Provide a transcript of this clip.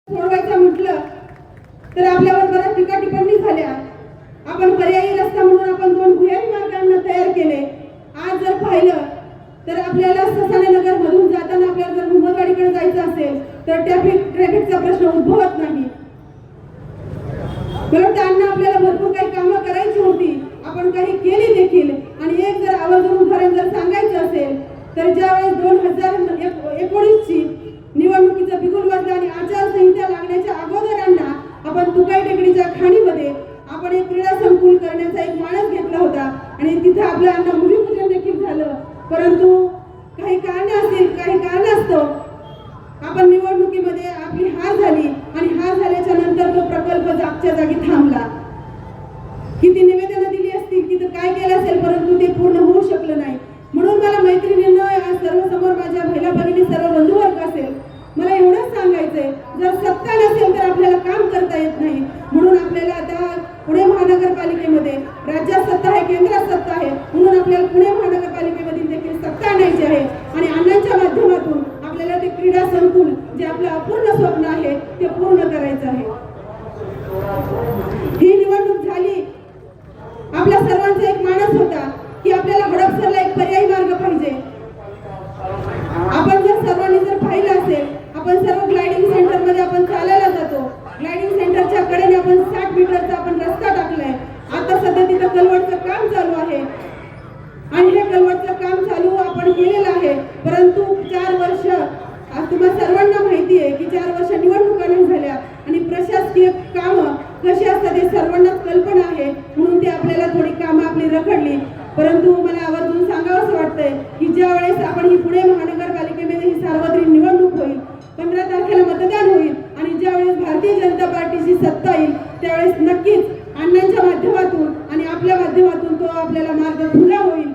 सोडवायचं म्हटलं तर आपल्यावर बऱ्याच टीका टिप्पणी झाल्या। आपण पर्यायी रस्ता म्हणून आपण 2 भुयारी मार्गांना तयार केले। आज जर पाहिलं तर आपल्याला ससाणे नगर मधून जाताना आपल्याला जर मुंबईकडे जायचं असेल तर ट्रॅफिकचा प्रश्न उद्भवत नाही। त्यांना आपल्याला भरपूर काही कामं करायची होती, आपण काही केली देखील। आणि एक जर आवर्जून उदाहरण जर सांगायचं असेल तर ज्यावेळेस 2019 ची निवडणुकीचं बिगुल वाजलं आणि आचारसंहिता लागण्याच्या अगोदरांना आपण तुकाई टेकडीच्या खाणीमध्ये आपण एक क्रीडा संकुल करण्याचा एक मानस घेतला होता आणि तिथे आपलं अन्न भूमिपूजन देखील झालं। परंतु काही कारणास्तव आपण निवडणुकीमध्ये आपली हार झाली आणि हार झाल्याच्या नंतर तो प्रकल्प जागच्या जागी थांबला। किती निवेदनं दिली असतील, किती काय केलं असेल, परंतु ते पूर्ण होऊ शकलं नाही। म्हणून मला मैत्रिणींनो, आज सर्वसमोर माझ्या महिला भगिनी सर्व बंधुवर्ग असेल, मला एवढंच सांगायचंय, जर सत्ता नसेल तर आपल्याला काम करता येत नाही। म्हणून आपल्याला आता पुणे महानगरपालिकेमध्ये राज्यात सत्ता आहे, केंद्रात सत्ता आहे, म्हणून आपल्याला पुणे महानगरपालिकेमधील देखील सत्ता आणायची आहे आणि अण्णांच्या माध्यमातून आपल्याला ते क्रीडा संकुल जे आपलं अपूर्ण स्वप्न आहे ते पूर्ण करायचं आहे। ही निवडणूक झाली, आपल्या सर्वांचा एक मानस होता की आपल्याला हडपसरला एक पर्यायी मार्ग पाहिजे। आपण जर सर्वांनी जर पाहिलं असेल, आपण सर्व ग्लायडिंग सेंटर मध्ये आपण चालायला जातो। ग्लायडिंग सेंटरच्या कडेने आपण 60 मीटरचा आपण रस्ता टाकलाय। आता सध्या तिथं कलवडचं काम चालू आहे आणि हे कलवडचं काम चालू आपण केलेलं आहे। परंतु 4 वर्ष, आज तुम्हाला सर्वांना माहिती आहे की 4 वर्ष निवडणुका नाही झाल्या आणि प्रशासकीय कामं कशी असतात हे सर्वांनाच कल्पना आहे। म्हणून ते आपल्याला थोडी कामं आपली रखडली। परंतु मला आवर्जून सांगावंसं वाटतंय की ज्या वेळेस आपण ही पुणे महानगरपालिकेमध्ये ही सार्वत्रिक निवडणूक होईल, 15 तारखेला मतदान होईल आणि ज्यावेळेस भारतीय जनता पार्टीची सत्ता येईल त्यावेळेस नक्कीच अण्णांच्या माध्यमातून आणि आपल्या माध्यमातून तो आपल्याला मार्ग खुला होईल।